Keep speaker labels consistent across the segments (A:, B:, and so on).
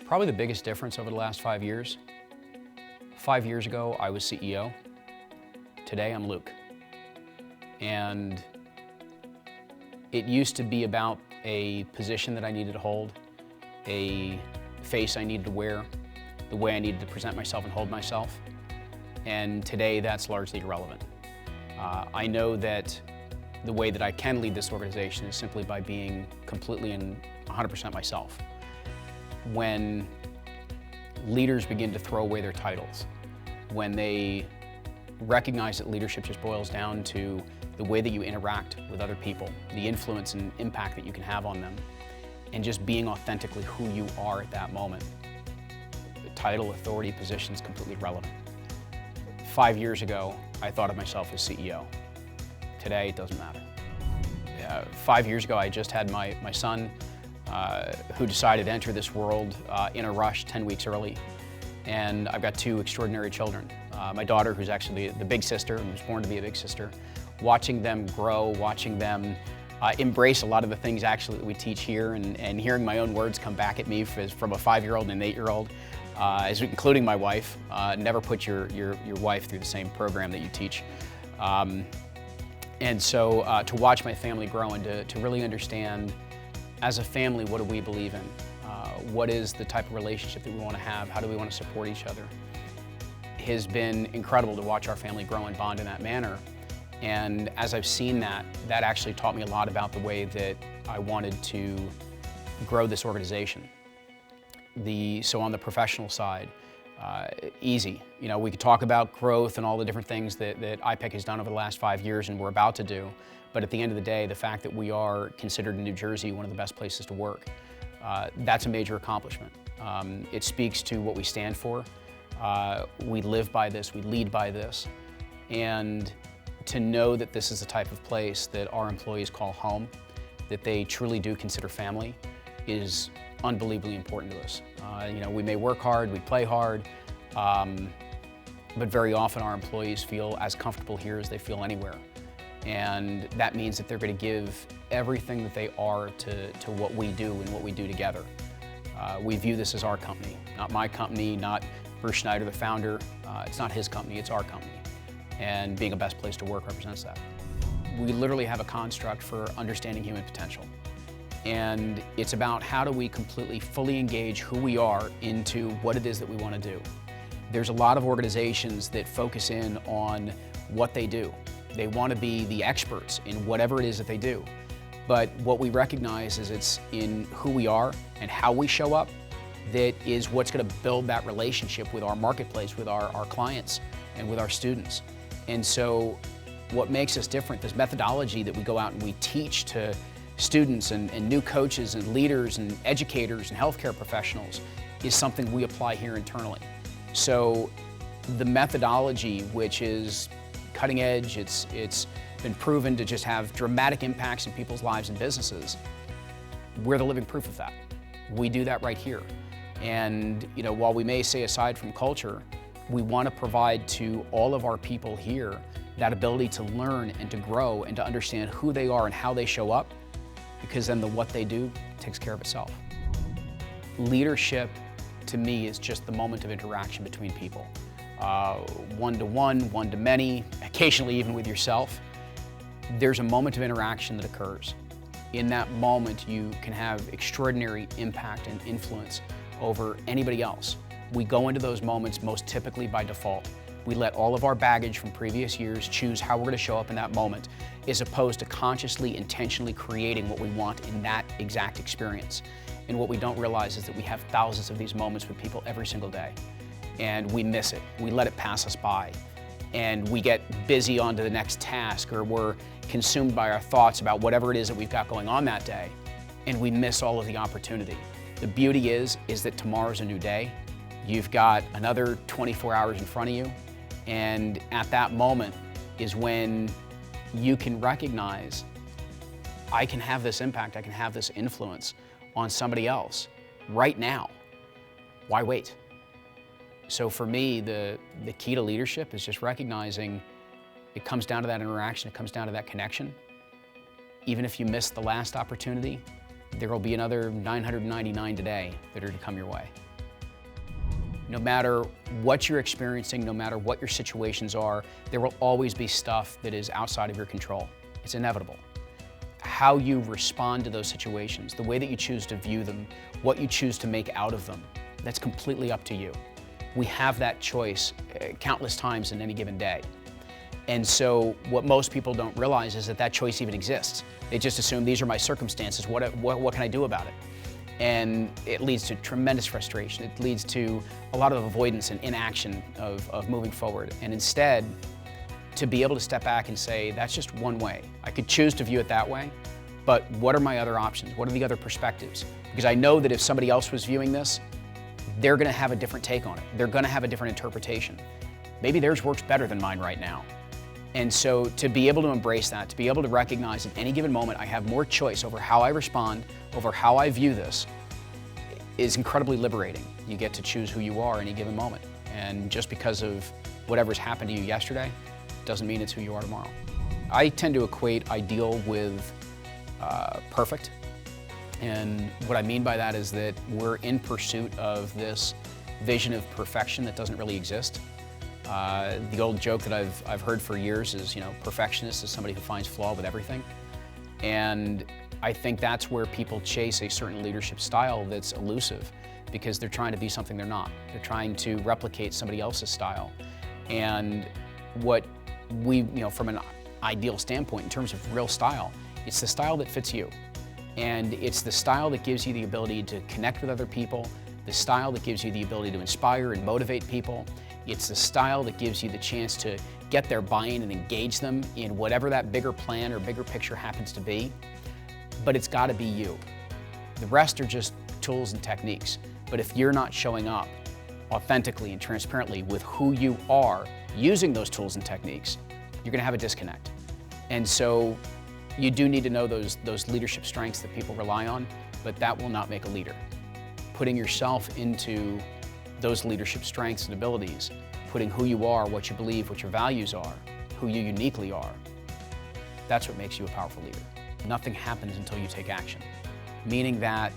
A: Probably the biggest difference over the last 5 years. 5 years ago, I was CEO. Today, I'm Luke. And it used to be about a position that I needed to hold, a face I needed to wear, the way I needed to present myself and hold myself. And today, that's largely irrelevant. I know that the way that I can lead this organization is simply by being completely and 100% myself. When leaders begin to throw away their titles, when they recognize that leadership just boils down to the way that you interact with other people, the influence and impact that you can have on them, and just being authentically who you are at that moment, the title, authority, position is completely irrelevant. 5 years ago, I thought of myself as CEO. Today, it doesn't matter. 5 years ago, I just had my son, who decided to enter this world in a rush 10 weeks early. And I've got two extraordinary children. My daughter, who's actually the big sister and was born to be a big sister, watching them grow, watching them embrace a lot of the things actually that we teach here, and hearing my own words come back at me from a 5-year-old and an 8-year-old, including my wife. Never put your wife through the same program that you teach. And so to watch my family grow and to really understand, as a family, what do we believe in? What is the type of relationship that we want to have? How do we want to support each other? It has been incredible to watch our family grow and bond in that manner. And as I've seen that, that actually taught me a lot about the way that I wanted to grow this organization. So on the professional side, easy. You know, we could talk about growth and all the different things that IPEC has done over the last 5 years and we're about to do. But at the end of the day, the fact that we are considered in New Jersey one of the best places to work, that's a major accomplishment. It speaks to what we stand for. We live by this, we lead by this. And to know that this is the type of place that our employees call home, that they truly do consider family, is unbelievably important to us. You know, we may work hard, we play hard, but very often our employees feel as comfortable here as they feel anywhere. And that means that they're going to give everything that they are to what we do and what we do together. We view this as our company, not my company, not Bruce Schneider, the founder. It's not his company, it's our company. And being a best place to work represents that. We literally have a construct for understanding human potential. And it's about how do we completely, fully engage who we are into what it is that we want to do. There's a lot of organizations that focus in on what they do. They want to be the experts in whatever it is that they do. But what we recognize is it's in who we are and how we show up that is what's going to build that relationship with our marketplace, with our clients, and with our students. And so what makes us different, this methodology that we go out and we teach to students and new coaches and leaders and educators and healthcare professionals, is something we apply here internally. So the methodology, which is cutting edge, it's been proven to just have dramatic impacts in people's lives and businesses, we're the living proof of that. We do that right here. And you know, while we may say aside from culture, we want to provide to all of our people here that ability to learn and to grow and to understand who they are and how they show up, because then the what they do takes care of itself. Leadership, to me, is just the moment of interaction between people. One-to-one, one-to-many, occasionally even with yourself. There's a moment of interaction that occurs. In that moment, you can have extraordinary impact and influence over anybody else. We go into those moments most typically by default. We let all of our baggage from previous years choose how we're going to show up in that moment, as opposed to consciously, intentionally creating what we want in that exact experience. And what we don't realize is that we have thousands of these moments with people every single day. And we miss it. We let it pass us by. And we get busy on to the next task, or we're consumed by our thoughts about whatever it is that we've got going on that day. And we miss all of the opportunity. The beauty is that tomorrow's a new day. You've got another 24 hours in front of you. And at that moment is when you can recognize, I can have this impact, I can have this influence on somebody else right now. Why wait? So for me, the key to leadership is just recognizing it comes down to that interaction, it comes down to that connection. Even if you miss the last opportunity, there will be another 999 today that are to come your way. No matter what you're experiencing, no matter what your situations are, there will always be stuff that is outside of your control. It's inevitable. How you respond to those situations, the way that you choose to view them, what you choose to make out of them, that's completely up to you. We have that choice countless times in any given day. And so what most people don't realize is that that choice even exists. They just assume these are my circumstances, what can I do about it? And it leads to tremendous frustration. It leads to a lot of avoidance and inaction of moving forward. And instead, to be able to step back and say, that's just one way. I could choose to view it that way, but what are my other options? What are the other perspectives? Because I know that if somebody else was viewing this, they're gonna have a different take on it. They're gonna have a different interpretation. Maybe theirs works better than mine right now. And so to be able to embrace that, to be able to recognize at any given moment I have more choice over how I respond, over how I view this, is incredibly liberating. You get to choose who you are any given moment. And just because of whatever's happened to you yesterday, doesn't mean it's who you are tomorrow. I tend to equate ideal with perfect. And what I mean by that is that we're in pursuit of this vision of perfection that doesn't really exist. The old joke that I've heard for years is, perfectionist is somebody who finds flaw with everything. And I think that's where people chase a certain leadership style that's elusive because they're trying to be something they're not. They're trying to replicate somebody else's style. And what we, from an ideal standpoint in terms of real style, it's the style that fits you. And it's the style that gives you the ability to connect with other people, the style that gives you the ability to inspire and motivate people. It's the style that gives you the chance to get their buy-in and engage them in whatever that bigger plan or bigger picture happens to be. But it's got to be you. The rest are just tools and techniques. But if you're not showing up authentically and transparently with who you are using those tools and techniques, you're going to have a disconnect. And so you do need to know those leadership strengths that people rely on, but that will not make a leader. Putting yourself into those leadership strengths and abilities, putting who you are, what you believe, what your values are, who you uniquely are, that's what makes you a powerful leader. Nothing happens until you take action. Meaning that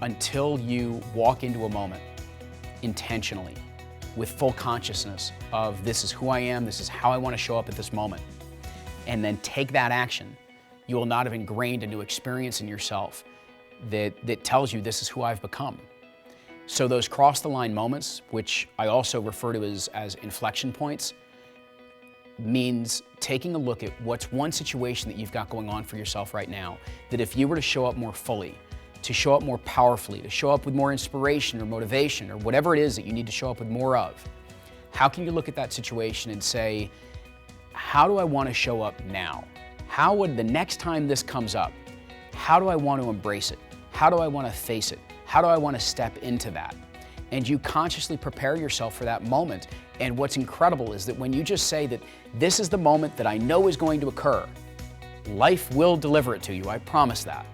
A: until you walk into a moment intentionally, with full consciousness of this is who I am, this is how I want to show up at this moment, and then take that action, you will not have ingrained a new experience in yourself that tells you this is who I've become. So those cross the line moments, which I also refer to as inflection points, means taking a look at what's one situation that you've got going on for yourself right now, that if you were to show up more fully, to show up more powerfully, to show up with more inspiration or motivation or whatever it is that you need to show up with more of, how can you look at that situation and say, how do I want to show up now? How would the next time this comes up, how do I want to embrace it? How do I want to face it? How do I want to step into that? And you consciously prepare yourself for that moment. And what's incredible is that when you just say that this is the moment that I know is going to occur, life will deliver it to you, I promise that.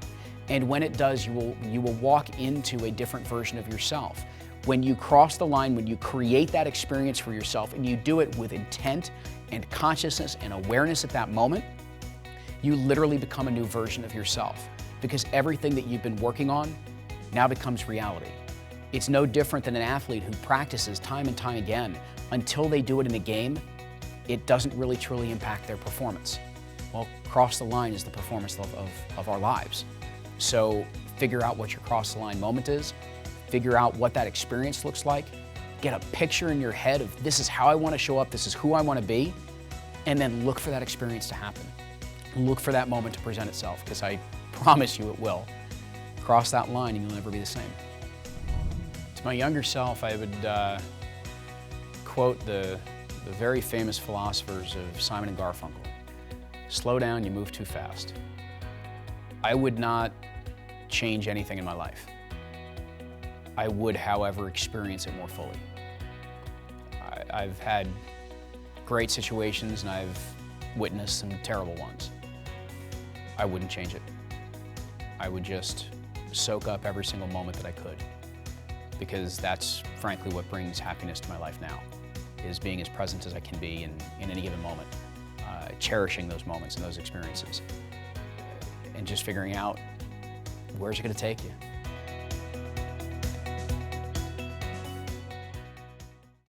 A: And when it does, you will walk into a different version of yourself. When you cross the line, when you create that experience for yourself and you do it with intent and consciousness and awareness at that moment, you literally become a new version of yourself because everything that you've been working on now becomes reality. It's no different than an athlete who practices time and time again. Until they do it in a game, it doesn't really truly impact their performance. Well, cross the line is the performance of our lives. So figure out what your cross the line moment is, figure out what that experience looks like, get a picture in your head of this is how I want to show up, this is who I want to be, and then look for that experience to happen. Look for that moment to present itself, because I promise you it will. Cross that line and you'll never be the same. To my younger self, I would quote the very famous philosophers of Simon and Garfunkel. Slow down, you move too fast. I would not change anything in my life. I would, however, experience it more fully. I've had great situations and I've witnessed some terrible ones. I wouldn't change it. I would just soak up every single moment that I could, because that's frankly what brings happiness to my life now, is being as present as I can be in any given moment, cherishing those moments and those experiences, and just figuring out where's it going to take you?